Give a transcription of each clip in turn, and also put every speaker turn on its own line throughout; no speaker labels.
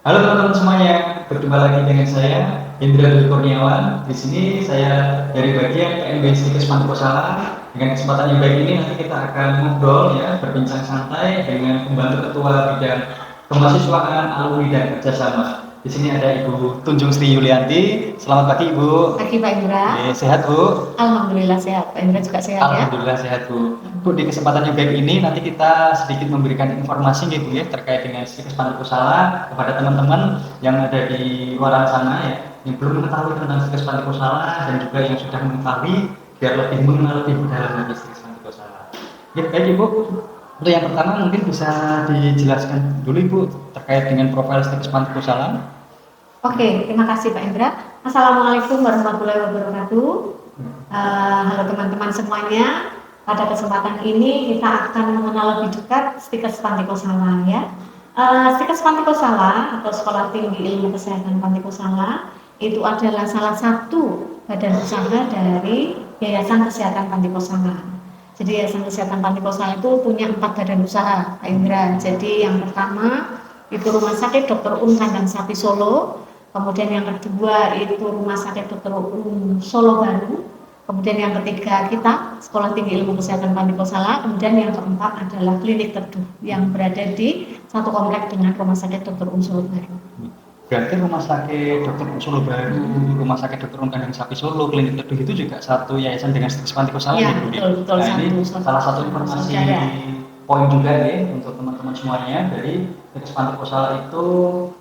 Halo teman-teman semuanya, berjumpa lagi dengan saya Indra Dwi Kurniawan. Di sini saya dari bagian PMB Stikes Pantikosala. Dengan kesempatan yang baik ini nanti kita akan ngobrol ya, berbincang santai dengan pembantu ketua bidang kemahasiswaan, alumni dan kerjasama. Di sini ada Ibu Tunjung Sri Yulianti. Selamat pagi Ibu.
Pagi Pak Indra.
Sehat Bu?
Alhamdulillah sehat. Pak Indra juga sehat ya?
Alhamdulillah sehat Bu. Bu, di kesempatan yang baik ini nanti kita sedikit memberikan informasi gitu ya terkait dengan Stikes Pantikosala kepada teman-teman yang ada di luar sana ya, yang belum mengetahui tentang Stikes Pantikosala dan juga yang sudah mengetahui biar lebih mengenal lebih dalam lagi Stikes Pantikosala. Ya, baik Ibu. Untuk yang pertama mungkin bisa dijelaskan dulu Ibu terkait dengan profil Stikes Pantikosala.
Oke, terima kasih Pak Indra. Assalamualaikum warahmatullahi wabarakatuh. Halo teman-teman semuanya. Pada kesempatan ini kita akan mengenal lebih dekat Stikes Pantikosala ya. Stikes Pantikosala atau Sekolah Tinggi Ilmu Kesehatan Pantikosala itu adalah salah satu badan usaha dari Yayasan Kesehatan Pantikosala. Jadi Yayasan Kesehatan Pantikosala itu punya 4 badan usaha, Pak Indra. Jadi yang pertama itu Rumah Sakit Dr. Kandang Sapi Solo. Kemudian yang kedua itu Rumah Sakit Dr. Solo Baru. Kemudian yang ketiga kita Sekolah Tinggi Ilmu Kesehatan Pantikosala. Kemudian yang keempat adalah Klinik Teduh yang berada di satu komplek dengan Rumah Sakit Dr. Solo Baru.
Berarti Rumah Sakit Dr. Solo Baru, Rumah Sakit Dr. Kandang Sapi Solo, Klinik Teduh itu juga satu yayasan dengan Stikes Pantikosala
ya?
Betul. Nah, ini salah satu informasi poin juga ya untuk teman-teman semuanya. Dari Stikes Pantikosala itu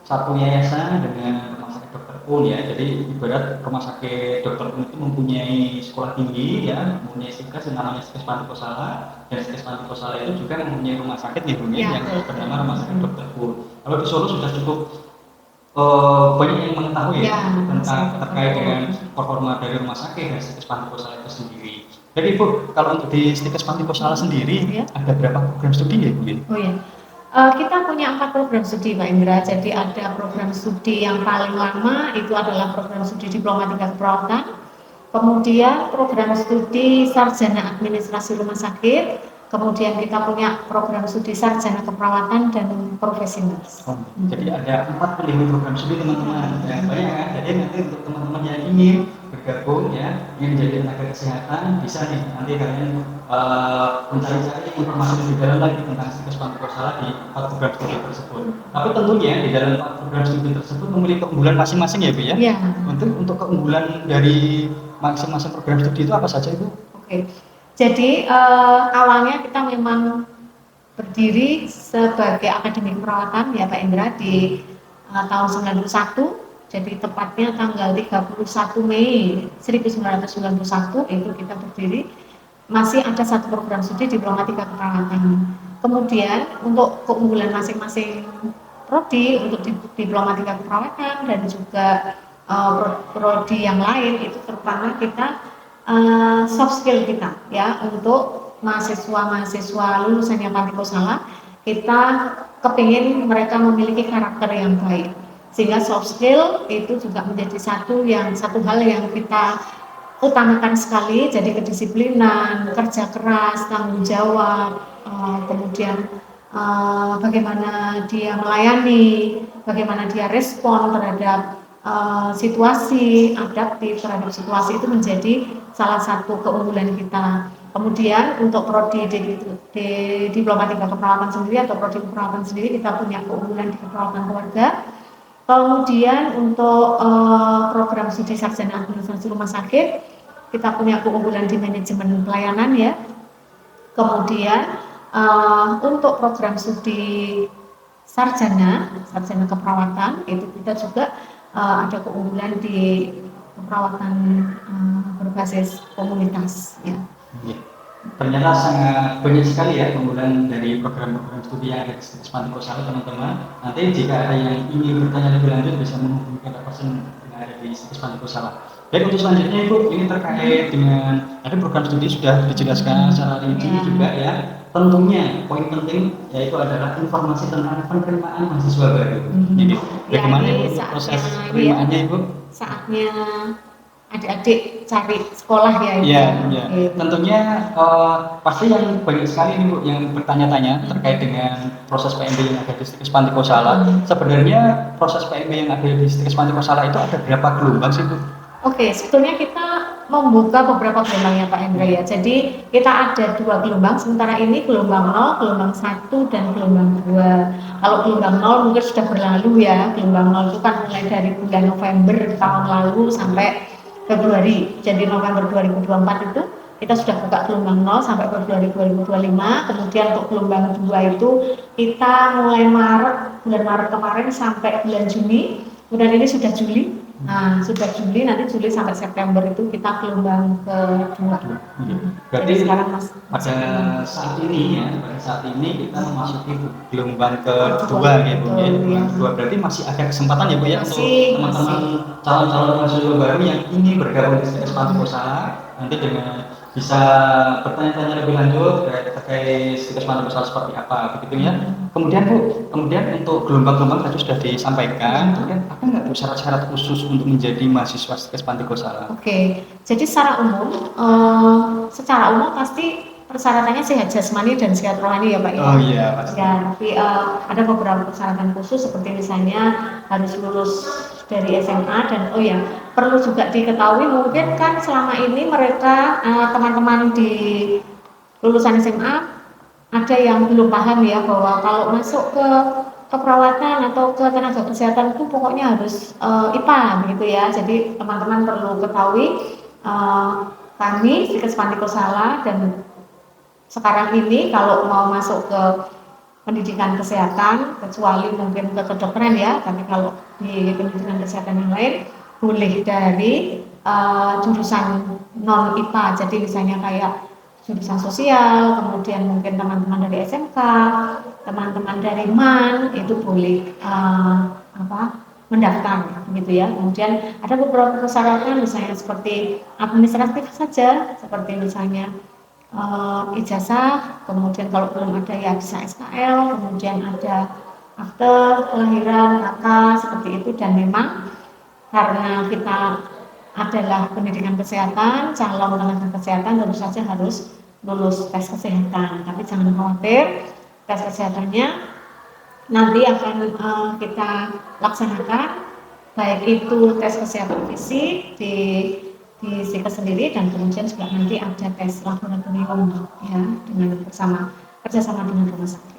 satu yayasan dengan Rumah Sakit Dr. Un ya. Jadi ibarat Rumah Sakit Dr. Un itu mempunyai sekolah tinggi ya, mempunyai Stikes yang namanya Stikes Pantikosala, dan Stikes Pantikosala itu juga mempunyai rumah sakit nih yang bernama Rumah Sakit Dr. Un. Kalau di Solo sudah cukup banyak yang mengetahui ya tentang terkait dengan performa dari rumah sakit dan Stikes Pantikosala itu sendiri. Jadi Ibu, kalau untuk di Stikes Pantikosala sendiri ada berapa program studi ya Bu?
Oh ya, kita punya 4 program studi Pak Indra. Jadi ada program studi yang paling lama itu adalah program studi Diplomatika Keperawatan. Kemudian program studi Sarjana Administrasi Rumah Sakit. Kemudian kita punya program studi Sarjana Keperawatan dan Profesi Nurse.
Jadi ada 45 program studi teman-teman. Yang banyak kan. Jadi nanti untuk teman-teman yang ingin bergabung ya, ingin menjadi tenaga kesehatan, bisa nih nanti kalian mencari-cari informasi lebih dalam lagi tentang Stikes Pantikosala di 4 program studi tersebut. Tapi tentunya di dalam 4 program studi tersebut memiliki keunggulan masing-masing ya Bu ya?
Iya.
Untuk keunggulan dari masing-masing program studi itu apa saja Ibu?
Oke. Jadi awalnya kita memang berdiri sebagai akademi keperawatan ya Pak Indra di tahun 91. Jadi tepatnya tanggal 31 Mei 1991 itu kita berdiri. Masih ada satu program studi Diplomatika Keperawatan. Kemudian untuk keunggulan masing-masing prodi untuk Diplomatika Keperawatan dan juga prodi yang lain itu terutama kita soft skill kita ya untuk mahasiswa lulusannya Pantikosala, kita kepingin mereka memiliki karakter yang baik, sehingga soft skill itu juga menjadi satu hal yang kita utamakan sekali. Jadi kedisiplinan, kerja keras, tanggung jawab, kemudian bagaimana dia melayani, bagaimana dia respon terhadap situasi, adaptif terhadap situasi, itu menjadi salah satu keunggulan kita. Kemudian untuk prodi di Diplomatika Keperawatan sendiri atau prodi keperawatan sendiri kita punya keunggulan di keperawatan keluarga. Kemudian untuk program studi Sarjana Administrasi Rumah Sakit kita punya keunggulan di manajemen pelayanan ya. Kemudian untuk program studi sarjana keperawatan itu kita juga ada keunggulan di keperawatan berbasis komunitas ya.
Ternyata sangat banyak sekali ya keunggulan dari program-program studi yang ada di Stikes Pantikosala teman-teman. Nanti jika ada yang ingin bertanya lebih lanjut bisa menghubungi kontak person yang ada di Stikes Pantikosala. Baik, untuk selanjutnya Ibu, ini terkait dengan ada program studi sudah dijelaskan secara rinci juga ya. Tentunya poin penting yaitu adalah informasi tentang penerimaan mahasiswa baru. Jadi bagaimana proses penerimaannya Ibu?
Saatnya adik-adik cari sekolah ya.
Iya, iya.
Oke.
Tentunya pasti yang banyak sekali nih Bu yang bertanya-tanya terkait dengan proses PMB yang ada di Stikes Panti Kosala. Sebenarnya proses PMB yang ada di Stikes Panti Kosala itu ada berapa gelombang sih Bu?
Oke, sebetulnya kita membuka beberapa gelombang ya Pak Hendra ya. Jadi kita ada 2 gelombang, sementara ini gelombang 0, gelombang 1 dan gelombang 2. Kalau gelombang 0 mungkin sudah berlalu ya. Gelombang 0 itu kan mulai dari bulan November tahun lalu sampai Februari. Jadi November 2024 itu kita sudah buka gelombang 0 sampai Februari 2025. Kemudian untuk gelombang 2 itu kita mulai bulan Maret kemarin sampai bulan Juni. Kemudian ini sudah Juli. Nah, sudah Juli, nanti Juli sampai September itu kita gelombang kedua.
Berarti
sekarang
pada saat ini kita memasuki gelombang kedua ya Bu. Gelombang kedua berarti masih ada kesempatan ya Bu ya untuk teman-teman calon-calon mahasiswa baru yang ingin bergabung di Stikes Panti Kosala nanti dengan bisa bertanya-tanya lebih lanjut terkait Stikes Panti Kosala seperti apa begitu ya. Kemudian Bu, untuk gelombang-gelombang tadi sudah disampaikan, kemudian apa nggak Bu syarat-syarat khusus untuk menjadi mahasiswa Stikes Panti Kosala?
Oke, jadi secara umum pasti persyaratannya sehat jasmani dan sehat rohani ya Pak.
Oh iya pasti.
Ya, tapi ada beberapa persyaratan khusus seperti misalnya harus lulus dari SMA dan perlu juga diketahui mungkin kan selama ini mereka teman-teman di lulusan SMA ada yang belum paham ya bahwa kalau masuk ke keperawatan atau ke tenaga kesehatan itu pokoknya harus IPA begitu ya. Jadi teman-teman perlu ketahui kami Stikes Panti Kosala dan sekarang ini kalau mau masuk ke pendidikan kesehatan kecuali mungkin ke kedokteran ya, tapi kalau di pendidikan kesehatan yang lain boleh dari jurusan non IPA. Jadi misalnya kayak jurusan sosial, kemudian mungkin teman-teman dari SMK, teman-teman dari MAN itu boleh mendaftar gitu ya. Kemudian ada beberapa persyaratan misalnya seperti administratif saja, seperti misalnya ijazah, kemudian kalau belum ada ya bisa SKL, kemudian ada akte kelahiran, kakak seperti itu. Dan memang karena kita adalah pendidikan kesehatan, calon tenaga kesehatan tentu saja harus lulus tes kesehatan. Tapi jangan khawatir, tes kesehatannya nanti akan kita laksanakan, baik itu tes kesehatan fisik di Stikes sendiri dan kemudian juga nanti ada tes laboratorium ya kerjasama dengan rumah sakit.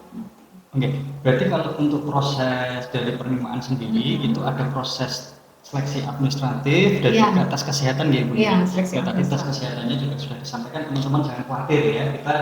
Oke, berarti kalau untuk proses dari penerimaan sendiri itu ada proses seleksi administratif dan juga tes kesehatan ya Bu.
Iya,
tadi tes kesehatannya juga sudah disampaikan, teman-teman jangan khawatir ya, kita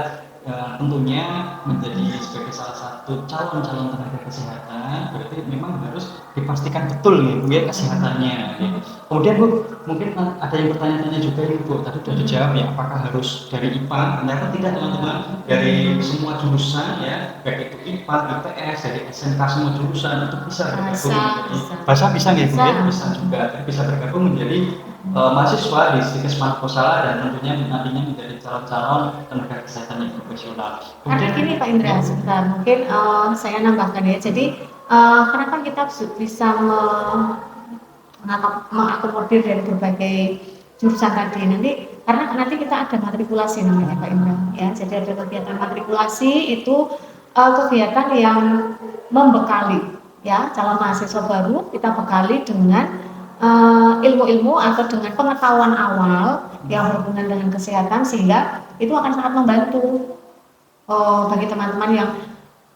tentunya menjadi sebagai salah satu calon tenaga kesehatan berarti memang harus dipastikan betul nih Bu ya kesehatannya ya. Kemudian Bu, mungkin ada yang bertanya-tanya juga nih Bu, tadi sudah dijawab ya, apakah harus dari IPA? Ternyata tidak teman-teman, dari semua jurusan ya, baik itu IPA, IPS, dari SMK semua jurusan itu bisa bergabung. Bahasa bisa nih Bu ya, bisa juga, bisa bergabung menjadi mahasiswa di Stikes Panti Kosala dan tentunya nantinya menjadi calon-calon tenaga kesehatan yang profesional.
Karena gini Pak Indra, sebentar mungkin saya nambahkan ya. Jadi kenapa kita bisa mengakomodir dari berbagai jurusan tadi karena nanti kita ada matrikulasi namanya Pak Indra ya. Jadi ada kegiatan matrikulasi itu kegiatan yang membekali ya calon mahasiswa baru, kita bekali dengan ilmu-ilmu atau dengan pengetahuan awal yang berhubungan dengan kesehatan, sehingga itu akan sangat membantu bagi teman-teman yang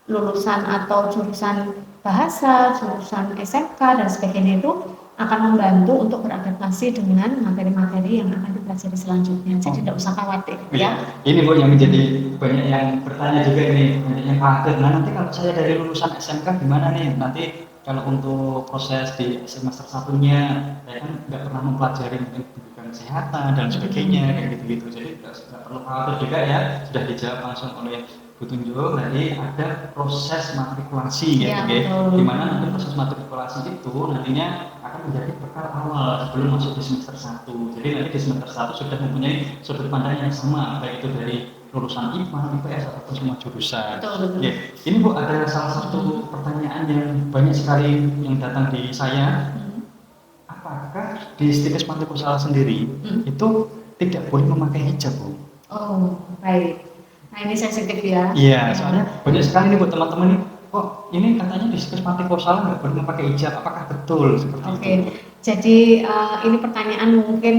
lulusan atau jurusan bahasa, jurusan SMK dan sebagainya, itu akan membantu untuk beradaptasi dengan materi-materi yang akan dipelajari selanjutnya. Jadi tidak usah khawatir ya. Ini
Bu yang menjadi banyak yang bertanya juga ini, banyak yang khawatir. Nah nanti kalau saya dari lulusan SMK gimana nih? Nanti kalau untuk proses di semester satunya, saya kan nggak pernah mempelajari pendidikan kesehatan dan sebagainya kayak gitu-gitu. Jadi nggak perlu khawatir juga ya, sudah dijawab langsung oleh Bu Tunjung. Tadi ada proses matrikulasi ya, di mana nanti proses matrikulasi itu nantinya akan menjadi bekal awal sebelum masuk di semester 1. Jadi nanti di semester 1 sudah mempunyai sudut pandang yang sama, baik itu dari lulusan IPA, IPS ataupun semua jurusan.
Betul.
Ya, ini Bu ada salah satu pertanyaan yang banyak sekali yang datang di saya. Apakah di Stikes Panti Kosala sendiri itu tidak boleh memakai hijab, Bu.
Oh, baik. Nah, ini sensitif ya.
Iya, soalnya banyak sekali nih buat teman-teman nih, kok ini katanya di Stikes Panti Kosala nggak boleh memakai hijab, apakah betul seperti
Oke,
itu?
jadi ini pertanyaan mungkin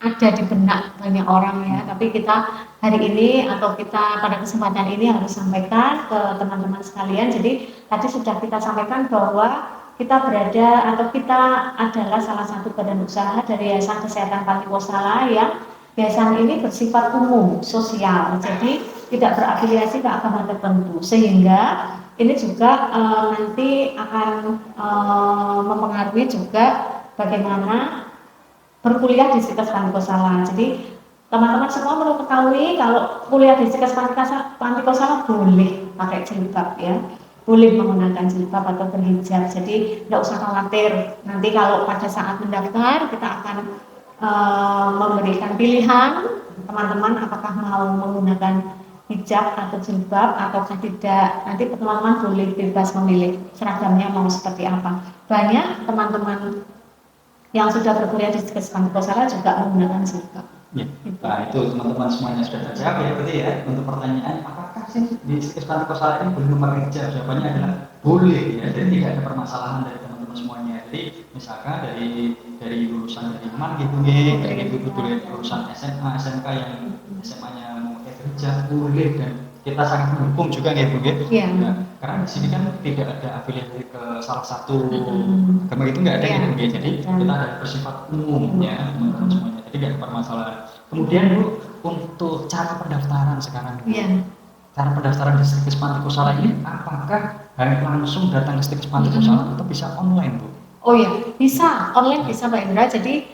ada di benak banyak orang ya, tapi kita hari ini atau kita pada kesempatan ini harus sampaikan ke teman-teman sekalian. Jadi tadi sudah kita sampaikan bahwa kita berada atau kita adalah salah satu badan usaha dari Yayasan Kesehatan Panti Kosala yang yayasan ini bersifat umum, sosial, jadi tidak berafiliasi ke agama tertentu, sehingga ini juga nanti akan mempengaruhi juga bagaimana berkuliah di Stikes Panti Kosala. Jadi teman-teman semua perlu ketahui kalau kuliah di Stikes Panti Kosala boleh pakai jilbab ya, boleh menggunakan jilbab atau berhijab. Jadi tidak usah khawatir. Nanti kalau pada saat mendaftar kita akan memberikan pilihan teman-teman apakah mau menggunakan hijab atau jilbab ataukah tidak. Nanti teman-teman boleh bebas memilih seragamnya mau seperti apa. Banyak teman-teman yang sudah berkuliah di Stikes Panti Kosala juga menggunakan jilbab.
Ya. Nah, itu teman-teman semuanya sudah terjawab ya, berarti ya untuk pertanyaan apakah sih di Stikes Panti Kosala ini boleh memakai hijab? Jawabannya adalah boleh ya, jadi tidak ada permasalahan dari teman-teman semuanya. Jadi misalkan dari lulusan dari MAN gitu ya, kayak gitu dari lulusan SMA, SMK yang SMA-nya memakai hijab boleh, dan kita sangat mendukung juga ya Bu ya.
Iya.
Nah, karena di sini kan tidak ada afiliasi ke salah satu agama, itu nggak ada ya Bu ya. Jadi kita ada bersifat umum ya teman-teman semuanya. Jadi nggak ada permasalahan. Kemudian Bu, untuk cara pendaftaran sekarang,
Iya.
cara pendaftaran di Stikes Panti Kosala ini apakah harus langsung datang ke Stikes Panti Kosala atau bisa online Bu?
Oh iya, bisa online, bisa Pak Indra. Jadi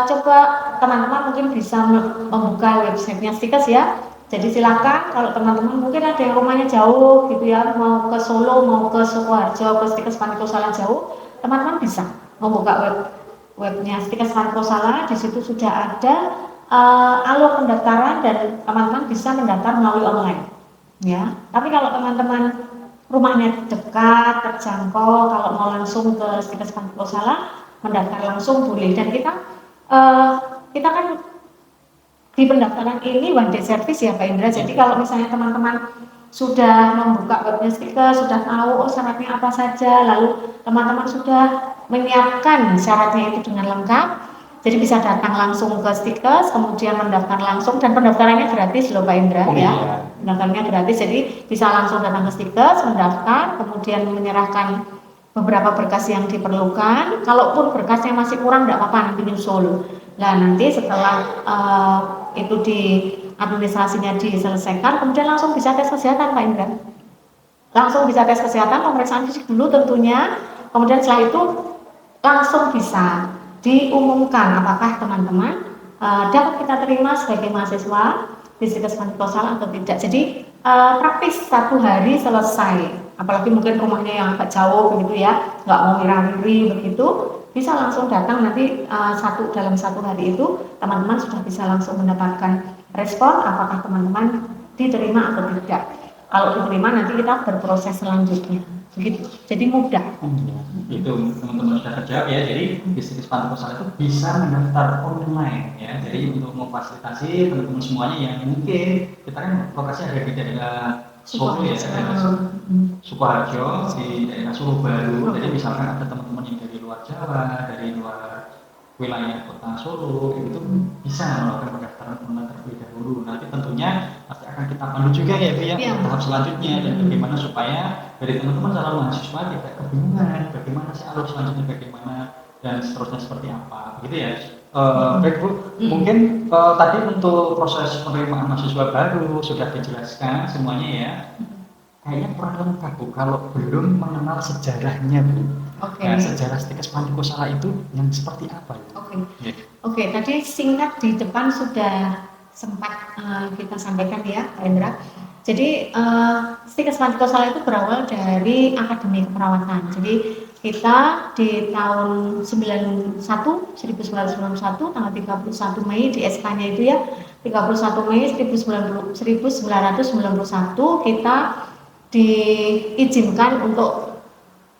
coba teman-teman mungkin bisa membuka websitenya Stikes ya. Jadi silakan kalau teman-teman mungkin ada yang rumahnya jauh gitu ya, mau ke Solo, mau ke Sukoharjo, ke Stikes Panti Kosala jauh, teman-teman bisa membuka webnya Stikes Panti Kosala. Di situ sudah ada alur pendaftaran dan teman-teman bisa mendaftar melalui online. Ya, tapi kalau teman-teman rumahnya dekat, terjangkau, kalau mau langsung ke Stikes Panti Kosala mendaftar langsung boleh. Dan kita kan di pendaftaran ini one day service ya Pak Indra. Jadi kalau misalnya teman-teman sudah membuka webnya Stikes, sudah tahu syaratnya apa saja, lalu teman-teman sudah menyiapkan syaratnya itu dengan lengkap, jadi bisa datang langsung ke Stikes, kemudian mendaftar langsung, dan pendaftarannya gratis loh Pak Indra ya. Pendaftarannya gratis, jadi bisa langsung datang ke Stikes, mendaftar, kemudian menyerahkan beberapa berkas yang diperlukan. Kalaupun berkasnya masih kurang tidak apa-apa, nanti nyusul. Nah nanti setelah itu di administrasinya diselesaikan, kemudian langsung bisa tes kesehatan Pak Indra. Langsung bisa tes kesehatan, pemeriksaan fisik dulu tentunya, kemudian setelah itu langsung bisa diumumkan apakah teman-teman dapat kita terima sebagai mahasiswa di Stikes Panti Kosala atau tidak. Jadi praktis 1 hari selesai. Apalagi mungkin rumahnya yang agak jauh begitu ya, nggak mau mira-miri begitu, bisa langsung datang nanti dalam 1 hari itu teman-teman sudah bisa langsung mendapatkan respon apakah teman-teman diterima atau tidak. Kalau diterima nanti kita berproses selanjutnya. Begitu. Jadi mudah.
Itu teman-teman sudah terjawab ya. Jadi di Stikes Panti Kosala itu bisa mendaftar online ya. Jadi untuk memfasilitasi teman-teman semuanya yang mungkin kita kan lokasi ada di daerah Solo ya, daerah Sukoharjo, di daerah Solo Baru. Jadi misalkan ada teman-teman yang dari luar Jawa, dari luar wilayah kota Solo, itu bisa melakukan pendaftaran online terlebih dahulu. Nanti tentunya pasti akan kita pandu juga ya Bu ya, tahap selanjutnya, dan bagaimana supaya dari teman-teman calon mahasiswa tidak kebingungan bagaimana sih alur selanjutnya, bagaimana dan seterusnya seperti apa, gitu ya. Baik Bu, mungkin tadi untuk proses penerimaan mahasiswa baru sudah dijelaskan semuanya ya. Kayaknya kurang lengkap Bu kalau belum mengenal sejarahnya Bu. Nah, sejarah Stikes Panti Kosala itu yang seperti apa?
Oke, tadi singkat di depan sudah sempat kita sampaikan ya Pak Indra. Jadi Stikes Panti Kosala itu berawal dari Akademi Keperawatan. Jadi kita di tahun 1991 tanggal 31 Mei di SK-nya itu ya, 31 Mei 1991 kita diizinkan untuk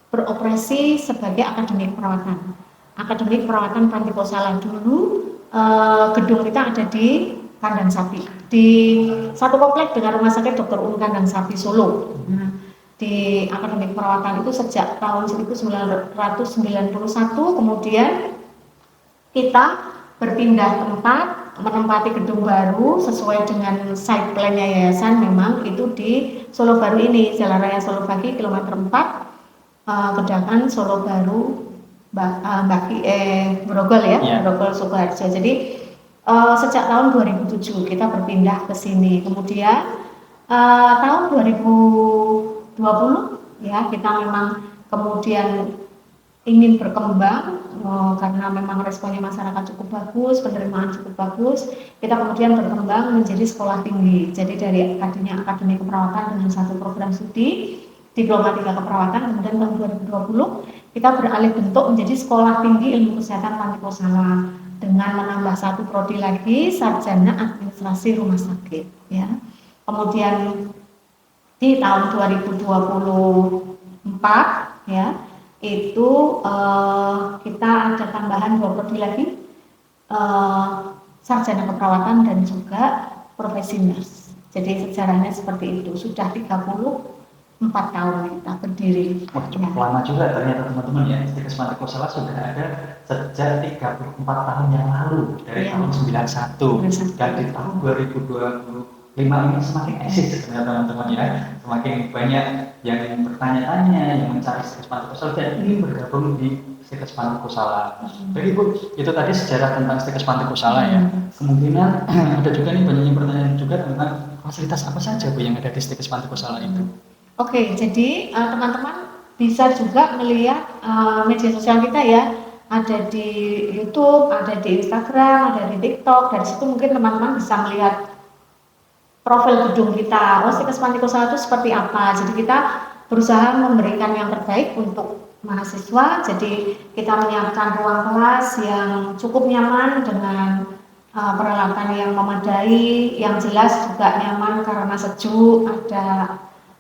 beroperasi sebagai Akademi Keperawatan. Akademi Perawatan Panti Kosala. Dulu gedung kita ada di Kandang Sapi, di satu komplek dengan Rumah Sakit Dr. Kandang Sapi Solo. Nah, di Akademi Perawatan itu sejak tahun 1991, kemudian kita berpindah tempat, menempati gedung baru sesuai dengan site plan-nya yayasan. Memang itu di Solo Baru ini, Jalan Raya Solo Bagi, kilometer 4, Kedakan Solo Baru, Grogol ya, Grogol Sukoharjo. Jadi sejak tahun 2007 kita berpindah ke sini. Kemudian tahun 2020 ya, kita memang kemudian ingin berkembang karena memang responnya masyarakat cukup bagus, penerimaan cukup bagus. Kita kemudian berkembang menjadi sekolah tinggi. Jadi dari Akademi Keperawatan dengan satu program studi Diploma 3 Keperawatan, kemudian tahun 2020 kita beralih bentuk menjadi Sekolah Tinggi Ilmu Kesehatan Panti Kosala dengan menambah satu prodi lagi, Sarjana Administrasi Rumah Sakit ya. Kemudian di tahun 2024 ya, itu kita ada tambahan 2 prodi lagi, Sarjana Keperawatan dan juga Profesi Nurse. Jadi sejarahnya seperti itu. Sudah 34 tahun kita berdiri.
Cukup lama juga ternyata teman-teman ya. Stikes Panti Kosala sudah ada sejak 34 tahun yang lalu, dari tahun 91. Dan di tahun 2025 ini semakin eksis ternyata teman-teman ya. Semakin banyak yang bertanya-tanya, yang mencari Stikes Panti Kosala dan ingin bergabung di Stikes Panti Kosala. Jadi Bu, itu tadi sejarah tentang Stikes Panti Kosala ya. Kemungkinan ada juga nih banyak yang bertanya juga tentang fasilitas apa saja Bu yang ada di Stikes Panti Kosala itu.
Oke, jadi teman-teman bisa juga melihat media sosial kita ya, ada di YouTube, ada di Instagram, ada di TikTok. Dari situ mungkin teman-teman bisa melihat profil gedung kita. Stikes Panti Kosala itu seperti apa? Jadi kita berusaha memberikan yang terbaik untuk mahasiswa. Jadi kita menyiapkan ruang kelas yang cukup nyaman dengan peralatan yang memadai, yang jelas juga nyaman karena sejuk, ada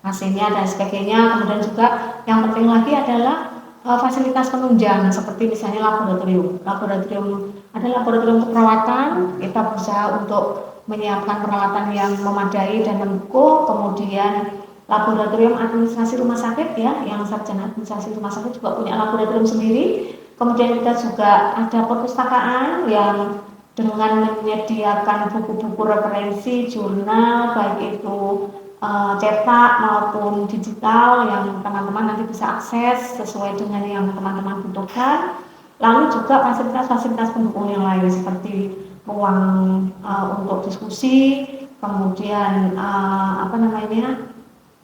AC-nya dan sebagainya. Kemudian juga yang penting lagi adalah fasilitas penunjang seperti misalnya laboratorium. Laboratorium ada laboratorium keperawatan, kita berusaha untuk menyiapkan peralatan yang memadai dan mendukung. Kemudian laboratorium administrasi rumah sakit ya, yang sarjana administrasi rumah sakit juga punya laboratorium sendiri. Kemudian kita juga ada perpustakaan yang dengan menyediakan buku-buku referensi, jurnal, baik itu cetak maupun digital yang teman-teman nanti bisa akses sesuai dengan yang teman-teman butuhkan. Lalu juga fasilitas-fasilitas pendukung yang lain seperti ruang untuk diskusi, kemudian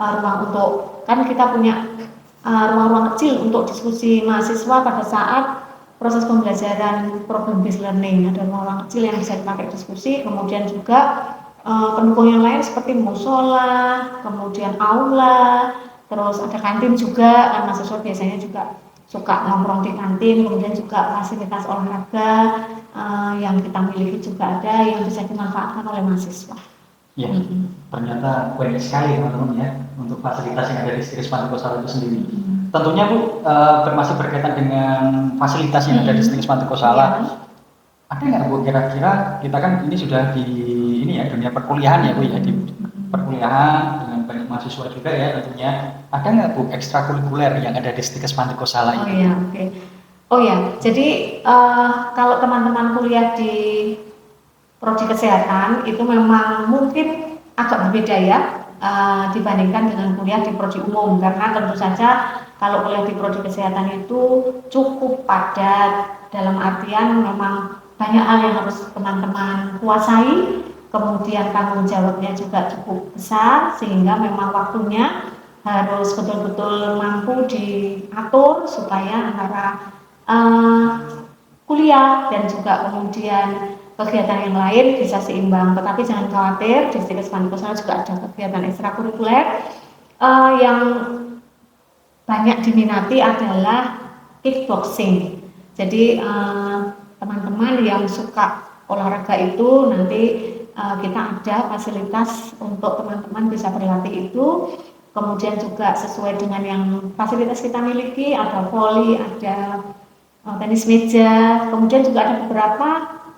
ruang untuk, kan kita punya ruang-ruang kecil untuk diskusi mahasiswa pada saat proses pembelajaran problem based learning. Ada ruang-ruang kecil yang bisa dipakai diskusi. Kemudian juga pendukung yang lain seperti musola, kemudian aula, terus ada kantin juga, kan mahasiswa biasanya juga suka nongkrong di kantin. Kemudian juga fasilitas olahraga yang kita miliki juga ada yang bisa dimanfaatkan oleh mahasiswa.
Ya, ternyata banyak sekali teman-teman ya untuk fasilitas yang ada di Stikes Panti Kosala itu sendiri. Tentunya Bu, masih berkaitan dengan fasilitas yang ada di Stikes Panti Kosala. Ada nggak Bu kira-kira, kita kan ini sudah di dunia perkuliahan ya Bu ya, di perkuliahan dengan banyak mahasiswa juga ya tentunya. Ada nggak Bu ekstrakurikuler yang ada di Stikes Panti Kosala ini?
Oh ya, jadi kalau teman-teman kuliah di prodi kesehatan itu memang mungkin agak berbeda ya dibandingkan dengan kuliah di prodi umum, karena tentu saja kalau kuliah di prodi kesehatan itu cukup padat, dalam artian memang banyak hal yang harus teman-teman kuasai, kemudian tanggung jawabnya juga cukup besar, sehingga memang waktunya harus betul-betul mampu diatur supaya antara kuliah dan juga kemudian kegiatan yang lain bisa seimbang. Tetapi jangan khawatir, di Stikes Panti Kosala juga ada kegiatan ekstrakurikuler yang banyak diminati adalah kickboxing. Jadi teman-teman yang suka olahraga itu nanti kita ada fasilitas untuk teman-teman bisa berlatih itu. Kemudian juga sesuai dengan yang fasilitas kita miliki, ada voli, ada tenis meja, kemudian juga ada beberapa,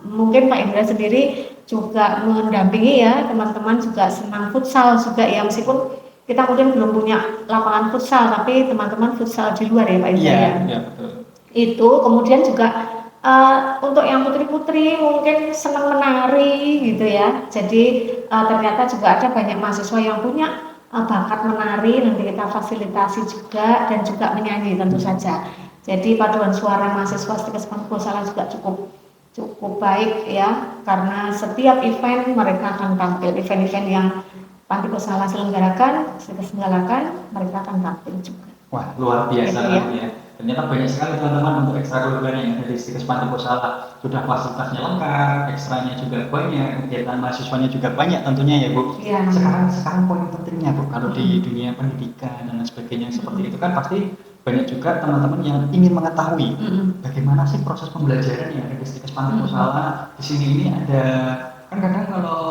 mungkin Pak Indra sendiri juga mendampingi ya, teman-teman juga senang futsal juga ya, meskipun kita mungkin belum punya lapangan futsal, tapi teman-teman futsal di luar ya Pak Indra ya.
Iya, betul.
Itu kemudian juga untuk yang putri-putri mungkin senang menari gitu ya, jadi ternyata juga ada banyak mahasiswa yang punya bakat menari, nanti kita fasilitasi juga, dan juga menyanyi tentu saja. Jadi paduan suara mahasiswa Stikes Panti Salah juga cukup baik ya, karena setiap event mereka akan tampil, event-event yang Panti Salah selenggarakan, Stikes selenggarakan, mereka akan tampil juga.
Wah, luar biasa
gitu
ya. Ternyata banyak sekali teman-teman untuk ekstrakurikuler yang ada di Stikes Panti Salah. Sudah fasilitasnya lengkap, ekstranya juga banyak, kegiatan mahasiswanya juga banyak tentunya ya Bu.
Iya.
Sekarang poin pentingnya Bu, kalau di dunia pendidikan dan sebagainya seperti itu kan pasti banyak juga teman-teman yang ingin mengetahui bagaimana sih proses pembelajaran yang ada di Stikes Panti Salah. Di sini ini ada, kan kadang kalau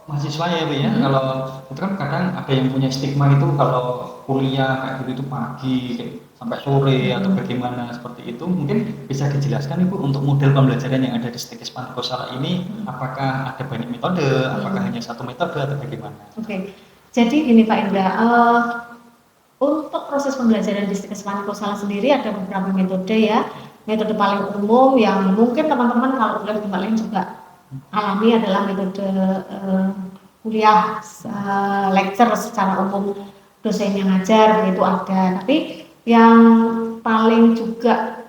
mahasiswa ya Bu ya, kalau itu kan kadang ada yang punya stigma itu kalau kuliah kayak gitu itu pagi kayak sampai sore atau bagaimana seperti itu, mungkin bisa dijelaskan Ibu untuk model pembelajaran yang ada di Stikes Panti Salah ini, apakah ada banyak metode, apakah hanya satu metode atau bagaimana?
Oke. Jadi gini Pak Indra, untuk proses pembelajaran di Stikes Panti Salah sendiri ada beberapa metode ya. Metode paling umum yang mungkin teman-teman kalau kuliah di tempat lain juga alami adalah metode kuliah lecture secara umum, dosen yang ngajar itu ada. Tapi yang paling juga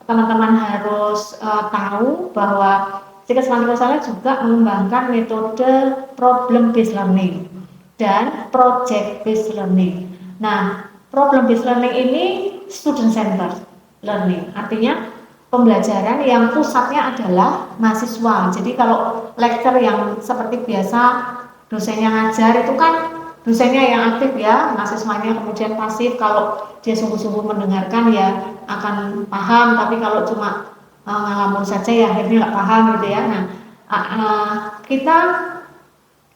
teman-teman harus tahu bahwa Stikes Panti Salah juga mengembangkan metode problem based learning dan project based learning. Nah, problem based learning ini student centered learning, artinya pembelajaran yang pusatnya adalah mahasiswa. Jadi kalau lecture yang seperti biasa dosennya ngajar itu kan dosennya yang aktif ya, mahasiswanya kemudian pasif. Kalau dia sungguh-sungguh mendengarkan ya akan paham, tapi kalau cuma ngalamun saja ya akhirnya nggak paham gitu ya. Nah, kita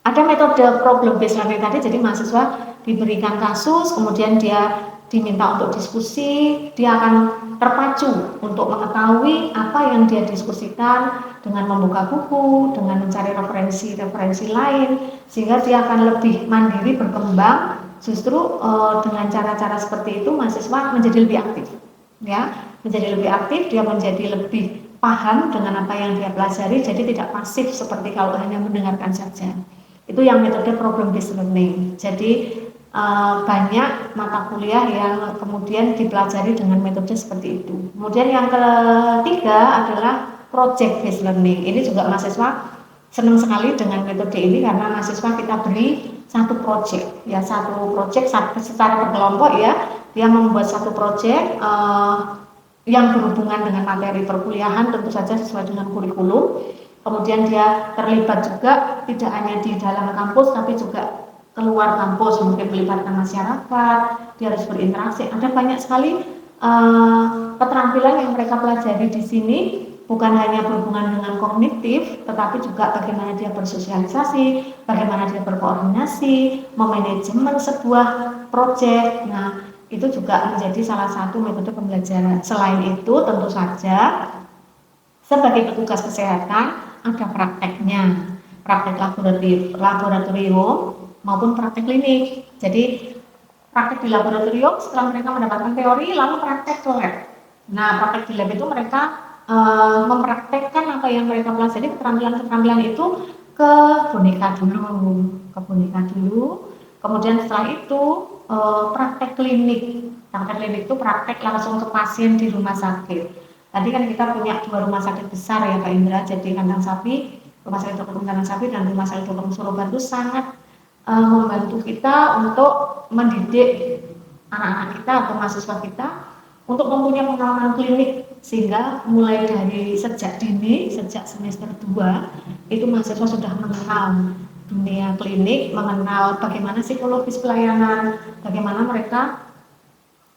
ada metode problem based learning tadi, jadi mahasiswa diberikan kasus, kemudian dia diminta untuk diskusi, dia akan terpacu untuk mengetahui apa yang dia diskusikan dengan membuka buku, dengan mencari referensi-referensi lain, sehingga dia akan lebih mandiri berkembang. Justru dengan cara-cara seperti itu mahasiswa menjadi lebih aktif, ya, menjadi lebih aktif, dia menjadi lebih paham dengan apa yang dia pelajari, jadi tidak pasif seperti kalau hanya mendengarkan saja. Itu yang metode problem based learning. Jadi banyak mata kuliah yang kemudian dipelajari dengan metode seperti itu. Kemudian yang ketiga adalah project based learning. Ini juga mahasiswa senang sekali dengan metode ini karena mahasiswa kita beri satu project secara berkelompok ya. Dia membuat satu project yang berhubungan dengan materi perkuliahan, tentu saja sesuai dengan kurikulum. Kemudian dia terlibat juga tidak hanya di dalam kampus tapi juga keluar kampus, mungkin melibatkan masyarakat, dia harus berinteraksi. Ada banyak sekali keterampilan yang mereka pelajari di sini, bukan hanya berhubungan dengan kognitif, tetapi juga bagaimana dia bersosialisasi, bagaimana dia berkoordinasi, memanajemen sebuah proyek. Nah, itu juga menjadi salah satu metode pembelajaran. Selain itu, tentu saja sebagai petugas kesehatan ada prakteknya, praktek laboratorium maupun praktek klinik. Jadi praktek di laboratorium setelah mereka mendapatkan teori lalu praktek ke lab. Nah, praktek di lab itu mereka mempraktekkan apa yang mereka pelajari, keterampilan itu ke boneka dulu. Kemudian setelah itu praktek klinik. Praktek klinik itu praktek langsung ke pasien di rumah sakit. Tadi kan kita punya 2 rumah sakit besar ya Pak Indra, jadi Kandang Sapi, Rumah Sakit Dr. Kandang Sapi dan Rumah Sakit Dr. Surabaya itu sangat membantu kita untuk mendidik anak-anak kita atau mahasiswa kita untuk mempunyai pengalaman klinik, sehingga mulai dari sejak dini, sejak semester 2 itu mahasiswa sudah mengenal dunia klinik, mengenal bagaimana psikologis pelayanan, bagaimana mereka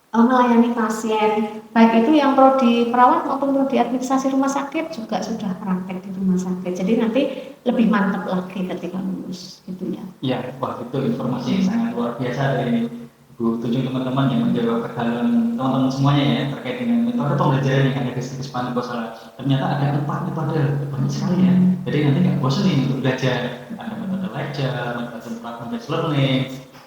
melayani pasien, baik itu yang prodi perawat maupun prodi administrasi rumah sakit juga sudah praktek di rumah sakit. Jadi nanti lebih mantap lagi ketika lulus, gitu ya.
Iya, wah itu informasi yang sangat luar biasa dari Bu Tunjung teman-teman yang menjawab kedalam teman-teman semuanya ya terkait dengan metode pembelajaran yang ada di situs Pantico Sala. Ternyata ada 4 metode, banyak sekali ya. Jadi nanti nggak bosan nih untuk belajar. Ada metode lecture, metode platform based learning,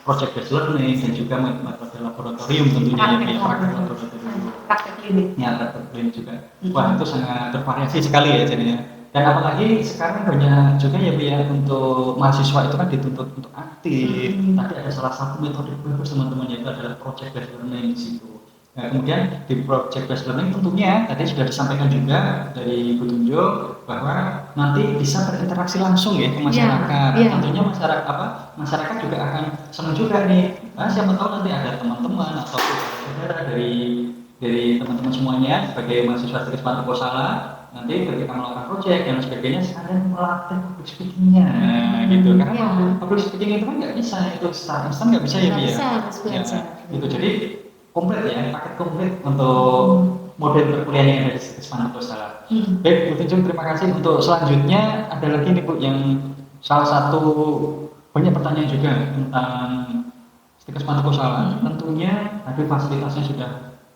project based learning, dan juga metode laboratorium tentunya ya, praktek laboratorium.
Praktek klinik.
Ya, praktek klinik juga. Wah, itu sangat bervariasi sekali ya jadinya. Dan apalagi sekarang banyak juga ya Bu ya, untuk mahasiswa itu kan dituntut untuk aktif. Tapi ada salah satu metode bagus teman-teman, yaitu adalah project based learning di situ. Nah, kemudian di project based learning tentunya tadi sudah disampaikan juga dari Bu Tunjung bahwa nanti bisa berinteraksi langsung ya ke masyarakat. Tentunya masyarakat juga akan senang juga nih. Nah, siapa tahu nanti ada teman-teman atau saudara dari teman-teman semuanya sebagai mahasiswa Stikes Pantico Sala, nanti ketika melakukan project dan sebagainya sekalian melatih public speakingnya gitu, karena public speaking itu kan nggak bisa itu secara instan, nggak bisa ya Bi ya, gitu. Jadi komplit ya, paket komplit untuk model perkuliahan yang ada di Stikes Pantico Sala. Baik Bu Tunjung, terima kasih. Untuk selanjutnya ada lagi nih Bu, yang salah satu banyak pertanyaan juga tentang Stikes Pantico Sala. Tentunya tadi fasilitasnya sudah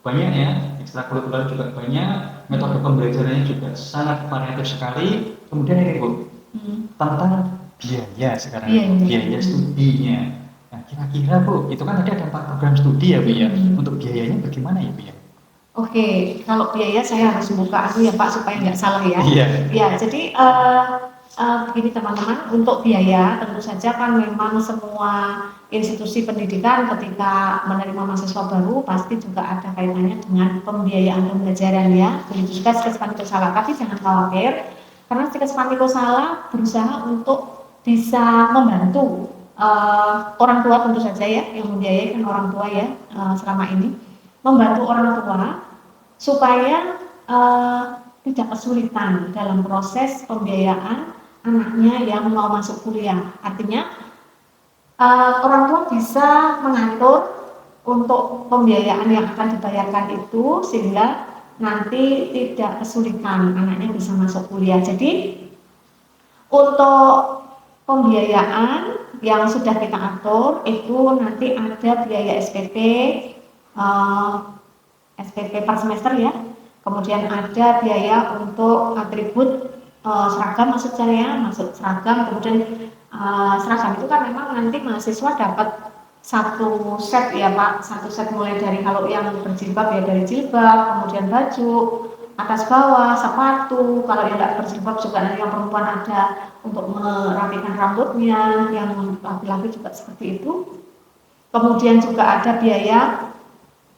banyak ya, ekstrakurikuler juga banyak, metode pembelajarannya juga sangat variatif sekali. Kemudian ini Bu, tentang biaya sekarang, biaya studinya. Nah, kira-kira Bu, itu kan tadi ada 4 program studi ya Bu ya, untuk biayanya bagaimana ya Bu ya?
Oke, kalau biaya saya harus buka aku ya Pak supaya nggak salah ya. Ya, jadi begini teman-teman, untuk biaya tentu saja kan memang semua institusi pendidikan ketika menerima mahasiswa baru pasti juga ada kaitannya dengan pembiayaan pembelajaran ya. Begitu juga Stikes Pantico Sala, tapi jangan khawatir karena Stikes Pantico Sala berusaha untuk bisa membantu orang tua tentu saja ya, yang membiayai kan orang tua ya, selama ini membantu orang tua supaya tidak kesulitan dalam proses pembiayaan anaknya yang mau masuk kuliah. Artinya orang tua bisa mengatur untuk pembiayaan yang akan dibayarkan itu sehingga nanti tidak kesulitan anaknya bisa masuk kuliah. Jadi untuk pembiayaan yang sudah kita atur itu nanti ada biaya SPP per semester ya. Kemudian ada biaya untuk atribut seragam, maksud seragam. Kemudian seragam itu kan memang nanti mahasiswa dapat satu set ya Pak, satu set mulai dari kalau yang berjilbab ya dari jilbab, kemudian baju, atas bawah, sepatu. Kalau yang tidak berjilbab juga nanti yang perempuan ada untuk merapikan rambutnya, yang laki-laki juga seperti itu. Kemudian juga ada biaya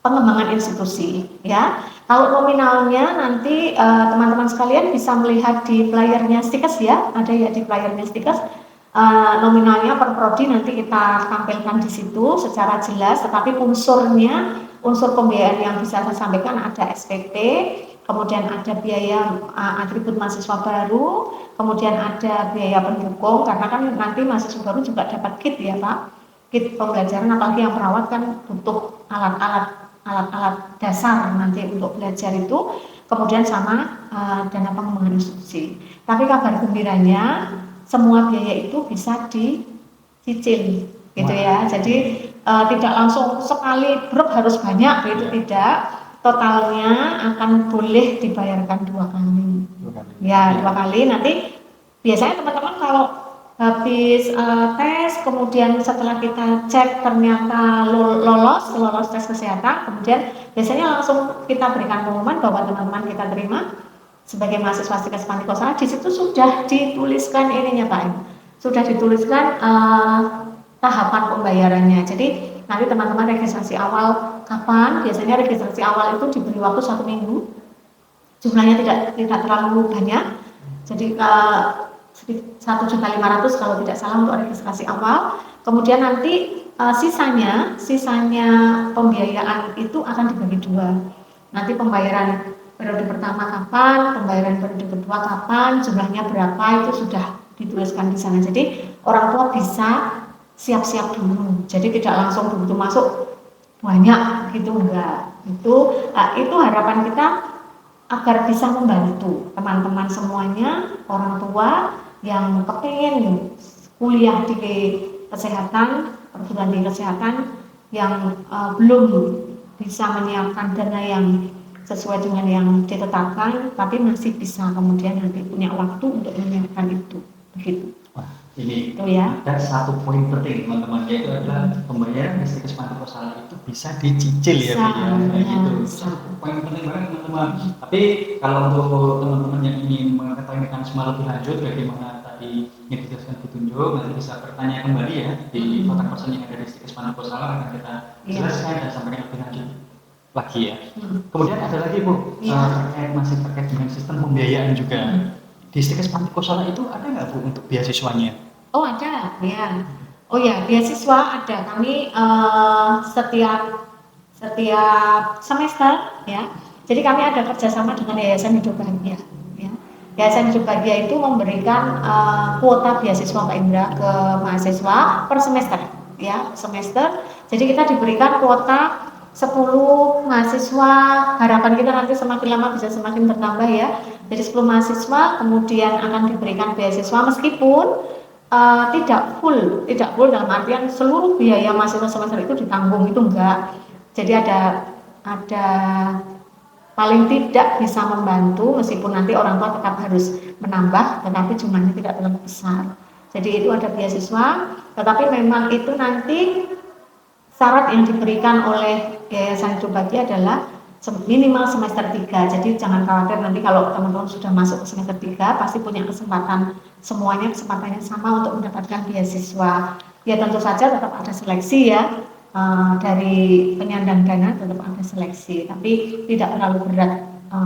pengembangan institusi ya. Kalau nominalnya nanti teman-teman sekalian bisa melihat di flyernya Stikes ya, ada ya di flyernya Stikes. Nominalnya per prodi nanti kita tampilkan di situ secara jelas, tetapi unsurnya, unsur pembiayaan yang bisa saya sampaikan ada SPP, kemudian ada biaya atribut mahasiswa baru, kemudian ada biaya pendukung, karena kan nanti mahasiswa baru juga dapat kit ya Pak, kit pembelajaran, apalagi yang perawat kan butuh alat-alat dasar nanti untuk belajar itu, kemudian sama dana pengembangan institusi. Tapi kabar gembiranya semua biaya itu bisa dicicil gitu ya. Jadi tidak langsung sekali brok harus banyak gitu, tidak. Totalnya akan boleh dibayarkan 2 kali. Ya, 2 kali. Nanti biasanya teman-teman kalau habis tes, kemudian setelah kita cek ternyata lolos tes kesehatan, kemudian biasanya langsung kita berikan pengumuman bahwa teman-teman kita terima sebagai mahasiswa Stikes Pantico Sala. Di situ sudah dituliskan ininya Pak, sudah dituliskan tahapan pembayarannya. Jadi nanti teman-teman registrasi awal kapan? Biasanya registrasi awal itu diberi waktu 1 minggu. Jumlahnya tidak terlalu banyak. Jadi 1.500.000 kalau tidak salah untuk registrasi awal. Kemudian nanti sisanya pembiayaan itu akan dibagi 2. Nanti pembayaran periode pertama kapan, pembayaran periode kedua kapan, jumlahnya berapa itu sudah dituliskan di sana. Jadi orang tua bisa siap-siap dulu. Jadi tidak langsung begitu masuk banyak gitu, enggak. Itu harapan kita agar bisa membantu teman-teman semuanya, orang tua yang kepingin kuliah di kesehatan, perguruan tinggi kesehatan, yang belum bisa menyiapkan dana yang sesuai dengan yang ditetapkan, tapi masih bisa kemudian nanti punya waktu untuk menyiapkan itu, begitu.
Wah, ini
Itu ya.
ada satu poin penting teman-teman, yaitu adalah pembayaran listrik panti kosan itu bisa dicicil ya, Bu ya. Nah, gitu. Satu poin penting banget teman-teman. Tapi kalau untuk teman-teman yang ingin mengetahui mekanisme lebih lanjut, bagaimana tadi yang dijelaskan ditunjuk, nanti bisa bertanya kembali ya di kontak person yang ada di listrik panti kosan, akan kita jelaskan dan sampaikan lebih lanjut lagi ya. Kemudian ada lagi Bu, masih terkait dengan sistem pembiayaan juga. Di Stikes Panti Kosala itu ada nggak Bu untuk beasiswanya?
Oh ada, ya. Oh ya, beasiswa ada. Kami setiap semester ya. Jadi kami ada kerjasama dengan Yayasan Hidup Bahagia. Ya. Yayasan Hidup Bahagia itu memberikan kuota beasiswa Pak Indra ke mahasiswa per semester, ya semester. Jadi kita diberikan kuota 10 mahasiswa, harapan kita nanti semakin lama bisa semakin bertambah ya. Jadi 10 mahasiswa kemudian akan diberikan beasiswa meskipun tidak full dalam artian seluruh biaya mahasiswa semester itu ditanggung, itu enggak. Jadi ada paling tidak bisa membantu meskipun nanti orang tua tetap harus menambah, tetapi jumlahnya tidak terlalu besar. Jadi itu ada beasiswa, tetapi memang itu nanti syarat yang diberikan oleh Yayasan Hidup Bahagia adalah minimal semester 3. Jadi jangan khawatir nanti kalau teman-teman sudah masuk ke semester 3 pasti punya kesempatan, semuanya kesempatannya sama untuk mendapatkan beasiswa. Ya tentu saja tetap ada seleksi ya, dari penyandang dana tetap ada seleksi, tapi tidak terlalu berat